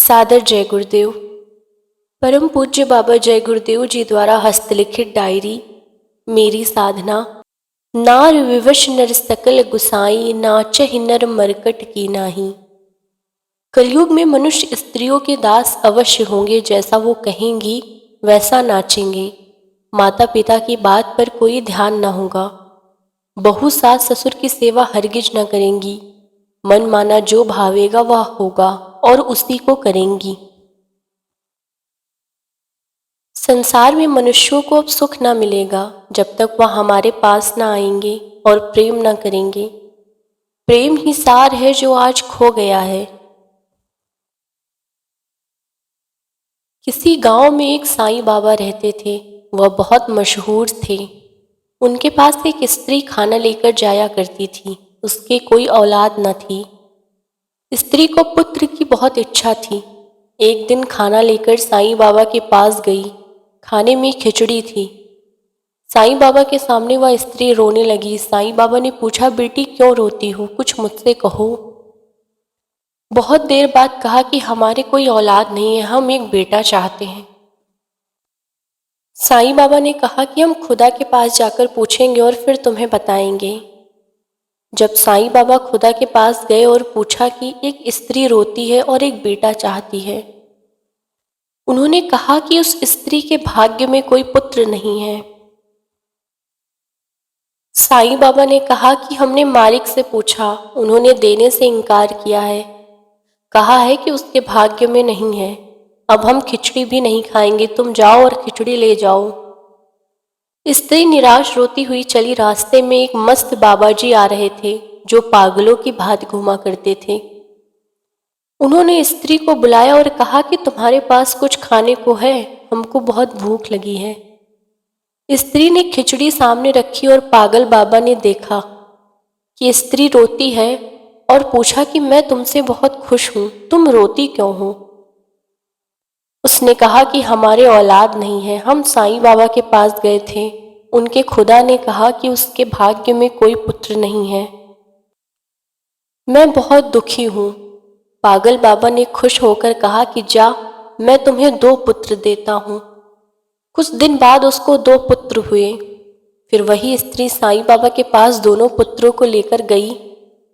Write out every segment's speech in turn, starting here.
सादर जय गुरुदेव। परम पूज्य बाबा जय गुरुदेव जी द्वारा हस्तलिखित डायरी मेरी साधना। नार विवश नर सकल गुसाई, नाचहि नर मरकट की नाही। कलयुग में मनुष्य स्त्रियों के दास अवश्य होंगे, जैसा वो कहेंगी वैसा नाचेंगे। माता पिता की बात पर कोई ध्यान न होगा। बहू सास ससुर की सेवा हरगिज न करेंगी। मन माना जो भावेगा वह होगा और उसी को करेंगी। संसार में मनुष्यों को अब सुख न मिलेगा जब तक वह हमारे पास न आएंगे और प्रेम न करेंगे। प्रेम ही सार है जो आज खो गया है। किसी गांव में एक साईं बाबा रहते थे। वह बहुत मशहूर थे। उनके पास एक स्त्री खाना लेकर जाया करती थी। उसके कोई औलाद न थी। स्त्री को पुत्र की बहुत इच्छा थी। एक दिन खाना लेकर साईं बाबा के पास गई। खाने में खिचड़ी थी। साईं बाबा के सामने वह स्त्री रोने लगी। साईं बाबा ने पूछा, बेटी क्यों रोती हो, कुछ मुझसे कहो। बहुत देर बाद कहा कि हमारे कोई औलाद नहीं है, हम एक बेटा चाहते हैं। साईं बाबा ने कहा कि हम खुदा के पास जाकर पूछेंगे और फिर तुम्हें बताएंगे। जब साईं बाबा खुदा के पास गए और पूछा कि एक स्त्री रोती है और एक बेटा चाहती है, उन्होंने कहा कि उस स्त्री के भाग्य में कोई पुत्र नहीं है। साईं बाबा ने कहा कि हमने मालिक से पूछा, उन्होंने देने से इनकार किया है। कहा है कि उसके भाग्य में नहीं है। अब हम खिचड़ी भी नहीं खाएंगे, तुम जाओ और खिचड़ी ले जाओ। स्त्री निराश रोती हुई चली। रास्ते में एक मस्त बाबा जी आ रहे थे जो पागलों की भांति घूमा करते थे। उन्होंने स्त्री को बुलाया और कहा कि तुम्हारे पास कुछ खाने को है, हमको बहुत भूख लगी है। स्त्री ने खिचड़ी सामने रखी और पागल बाबा ने देखा कि स्त्री रोती है और पूछा कि मैं तुमसे बहुत खुश हूं, तुम रोती क्यों हो। उसने कहा कि हमारे औलाद नहीं है, हम साईं बाबा के पास गए थे, उनके खुदा ने कहा कि उसके भाग्य में कोई पुत्र नहीं है। मैं बहुत दुखी हूं। पागल बाबा ने खुश होकर कहा कि जा, मैं तुम्हें 2 पुत्र देता हूं। कुछ दिन बाद उसको 2 पुत्र हुए। फिर वही स्त्री साईं बाबा के पास दोनों पुत्रों को लेकर गई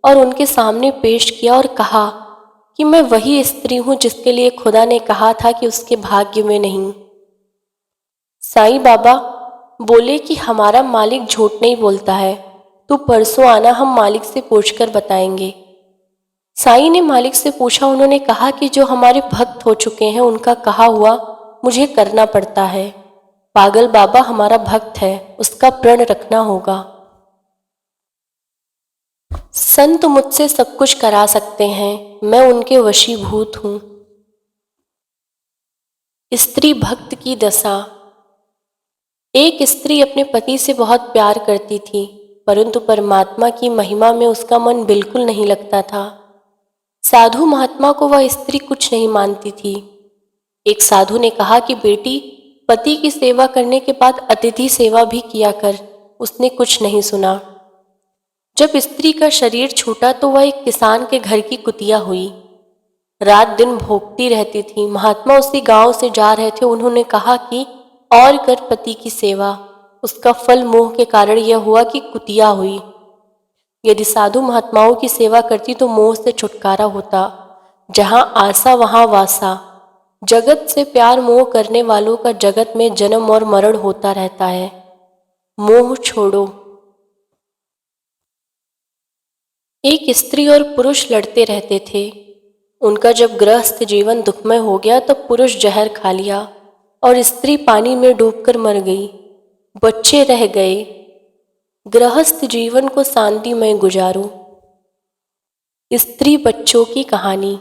और उनके सामने पेश किया और कहा कि मैं वही स्त्री हूं जिसके लिए खुदा ने कहा था कि उसके भाग्य में नहीं। साईं बाबा बोले कि हमारा मालिक झूठ नहीं बोलता है, तू परसों आना, हम मालिक से पूछकर बताएंगे। साईं ने मालिक से पूछा। उन्होंने कहा कि जो हमारे भक्त हो चुके हैं उनका कहा हुआ मुझे करना पड़ता है। पागल बाबा हमारा भक्त है, उसका प्रण रखना होगा। संत मुझसे सब कुछ करा सकते हैं, मैं उनके वशीभूत हूं। स्त्री भक्त की दशा। एक स्त्री अपने पति से बहुत प्यार करती थी, परंतु परमात्मा की महिमा में उसका मन बिल्कुल नहीं लगता था। साधु महात्मा को वह स्त्री कुछ नहीं मानती थी। एक साधु ने कहा कि बेटी, पति की सेवा करने के बाद अतिथि सेवा भी किया कर। उसने कुछ नहीं सुना। जब स्त्री का शरीर छूटा तो वह एक किसान के घर की कुतिया हुई। रात दिन भोगती रहती थी। महात्मा उसी गांव से जा रहे थे। उन्होंने कहा कि और कर पति की सेवा। उसका फल मोह के कारण यह हुआ कि कुतिया हुई। यदि साधु महात्माओं की सेवा करती तो मोह से छुटकारा होता। जहां आशा वहां वासा। जगत से प्यार मोह करने वालों का जगत में जन्म और मरण होता रहता है। मोह छोड़ो। एक स्त्री और पुरुष लड़ते रहते थे। उनका जब गृहस्थ जीवन दुखमय हो गया तब पुरुष जहर खा लिया और स्त्री पानी में डूबकर मर गई। बच्चे रह गए। गृहस्थ जीवन को शांतिमय गुजारो। स्त्री बच्चों की कहानी।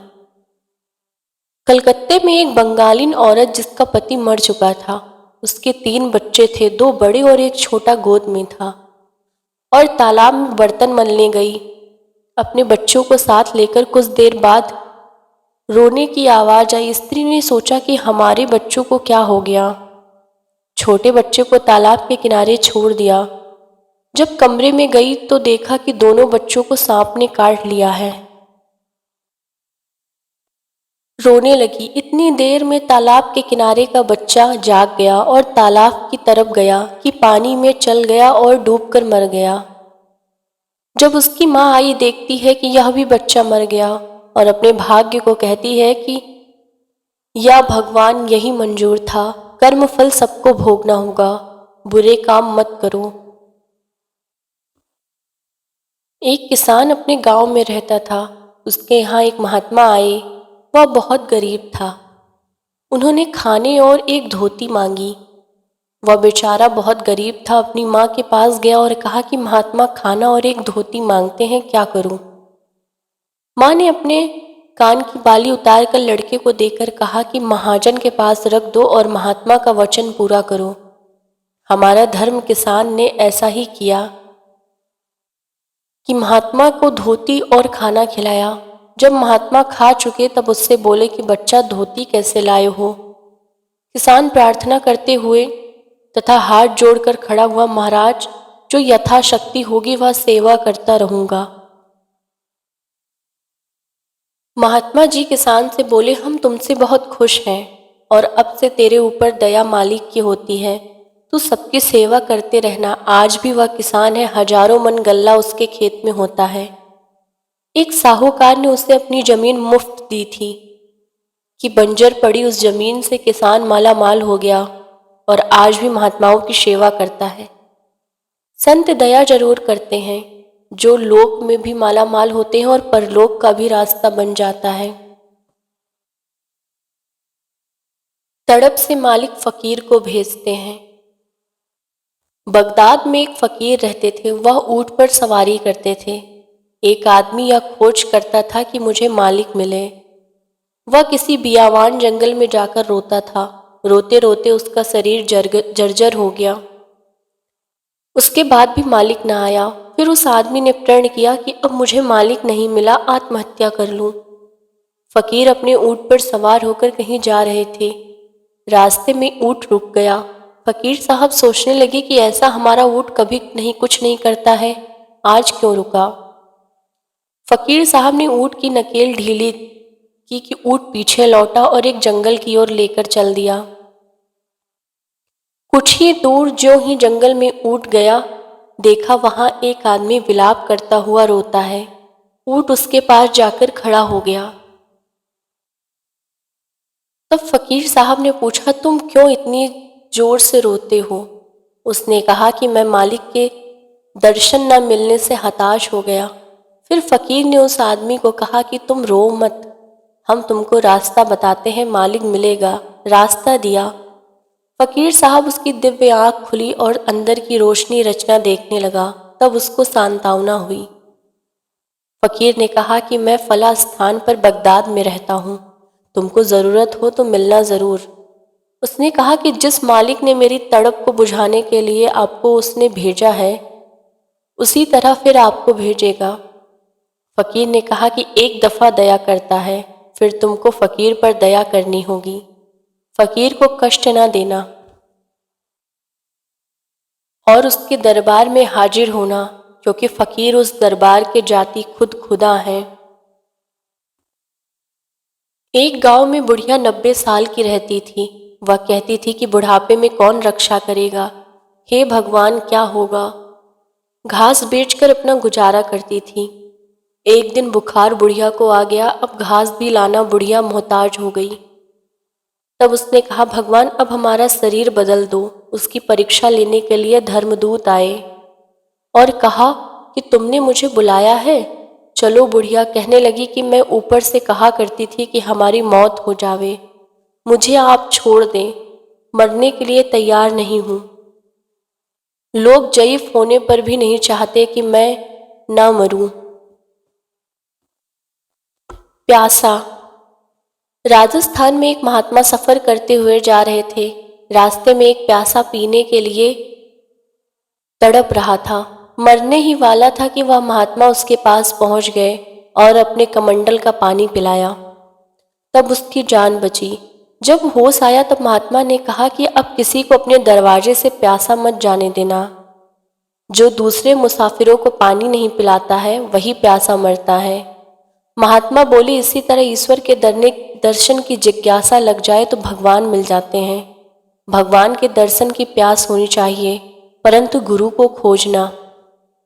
कलकत्ते में एक बंगालीन औरत जिसका पति मर चुका था। उसके 3 बच्चे थे, 2 बड़े और एक छोटा गोद में था, और तालाब में बर्तन मलने गई। अपने बच्चों को साथ लेकर कुछ देर बाद रोने की आवाज आई। स्त्री ने सोचा कि हमारे बच्चों को क्या हो गया। छोटे बच्चे को तालाब के किनारे छोड़ दिया। जब कमरे में गई तो देखा कि दोनों बच्चों को सांप ने काट लिया है। रोने लगी। इतनी देर में तालाब के किनारे का बच्चा जाग गया और तालाब की तरफ गया कि पानी में चल गया और डूबकर मर गया। जब उसकी माँ आई, देखती है कि यह भी बच्चा मर गया और अपने भाग्य को कहती है कि या भगवान, यही मंजूर था, कर्म फल सबको भोगना होगा, बुरे काम मत करो। एक किसान अपने गांव में रहता था। उसके यहाँ एक महात्मा आए। वह बहुत गरीब था। उन्होंने खाने और एक धोती मांगी। वह बेचारा बहुत गरीब था। अपनी माँ के पास गया और कहा कि महात्मा खाना और एक धोती मांगते हैं, क्या करूं? माँ ने अपने कान की बाली उतार कर लड़के को देकर कहा कि महाजन के पास रख दो और महात्मा का वचन पूरा करो। हमारा धर्म किसान ने ऐसा ही किया कि महात्मा को धोती और खाना खिलाया। जब महात्मा खा चुके तब उससे बोले कि बच्चा, धोती कैसे लाए हो? किसान प्रार्थना करते हुए तथा हाथ जोड़कर खड़ा हुआ, महाराज, जो यथाशक्ति होगी वह सेवा करता रहूंगा। महात्मा जी किसान से बोले, हम तुमसे बहुत खुश हैं और अब से तेरे ऊपर दया मालिक की होती है। तू सबकी सेवा करते रहना। आज भी वह किसान है, हजारों मन गल्ला उसके खेत में होता है। एक साहूकार ने उसे अपनी जमीन मुफ्त दी थी कि बंजर पड़ी उस जमीन से किसान माला माल हो गया और आज भी महात्माओं की सेवा करता है। संत दया जरूर करते हैं, जो लोक में भी माला माल होते हैं और परलोक का भी रास्ता बन जाता है। तड़प से मालिक फकीर को भेजते हैं। बगदाद में एक फकीर रहते थे। वह ऊंट पर सवारी करते थे। एक आदमी यह खोज करता था कि मुझे मालिक मिले। वह किसी बियावान जंगल में जाकर रोता था। रोते रोते उसका शरीर जर्जर हो गया। उसके बाद भी मालिक न आया। फिर उस आदमी ने प्रण किया कि अब मुझे मालिक नहीं मिला, आत्महत्या कर लूं। फकीर अपने ऊंट पर सवार होकर कहीं जा रहे थे। रास्ते में ऊंट रुक गया। फकीर साहब सोचने लगे कि ऐसा हमारा ऊंट कभी नहीं कुछ नहीं करता है, आज क्यों रुका? फकीर साहब ने ऊंट की नकेल ढीली की कि ऊंट पीछे लौटा और एक जंगल की ओर लेकर चल दिया। कुछ ही दूर ज्यों ही जंगल में ऊंट गया, देखा वहां एक आदमी विलाप करता हुआ रोता है। ऊंट उसके पास जाकर खड़ा हो गया। तब फकीर साहब ने पूछा, तुम क्यों इतनी जोर से रोते हो? उसने कहा कि मैं मालिक के दर्शन न मिलने से हताश हो गया। फिर फकीर ने उस आदमी को कहा कि तुम रो मत, हम तुमको रास्ता बताते हैं, मालिक मिलेगा। रास्ता दिया। फकीर साहब उसकी दिव्य आंख खुली और अंदर की रोशनी रचना देखने लगा। तब उसको सांत्वना हुई। फकीर ने कहा कि मैं फला स्थान पर बगदाद में रहता हूँ, तुमको ज़रूरत हो तो मिलना ज़रूर। उसने कहा कि जिस मालिक ने मेरी तड़प को बुझाने के लिए आपको उसने भेजा है, उसी तरह फिर आपको भेजेगा। फकीर ने कहा कि एक दफ़ा दया करता है, फिर तुमको फकीर पर दया करनी होगी। फकीर को कष्ट न देना और उसके दरबार में हाजिर होना, क्योंकि फकीर उस दरबार के जाति खुद खुदा हैं। एक गांव में बुढ़िया 90 साल की रहती थी। वह कहती थी कि बुढ़ापे में कौन रक्षा करेगा, हे भगवान, क्या होगा? घास बेचकर अपना गुजारा करती थी। एक दिन बुखार बुढ़िया को आ गया। अब घास भी लाना बुढ़िया मोहताज हो गई। तब उसने कहा, भगवान, अब हमारा शरीर बदल दो। उसकी परीक्षा लेने के लिए धर्मदूत आए और कहा कि तुमने मुझे बुलाया है, चलो। बुढ़िया कहने लगी कि मैं ऊपर से कहा करती थी कि हमारी मौत हो जावे, मुझे आप छोड़ दें, मरने के लिए तैयार नहीं हूं। लोग ज़ईफ होने पर भी नहीं चाहते कि मैं ना मरूं। प्यासा। राजस्थान में एक महात्मा सफर करते हुए जा रहे थे। रास्ते में एक प्यासा पीने के लिए तड़प रहा था। मरने ही वाला था कि वह महात्मा उसके पास पहुंच गए और अपने कमंडल का पानी पिलाया। तब उसकी जान बची। जब होश आया तब महात्मा ने कहा कि अब किसी को अपने दरवाजे से प्यासा मत जाने देना। जो दूसरे मुसाफिरों को पानी नहीं पिलाता है वही प्यासा मरता है। महात्मा बोले, इसी तरह ईश्वर के दर्शन की जिज्ञासा लग जाए तो भगवान मिल जाते हैं। भगवान के दर्शन की प्यास होनी चाहिए, परंतु गुरु को खोजना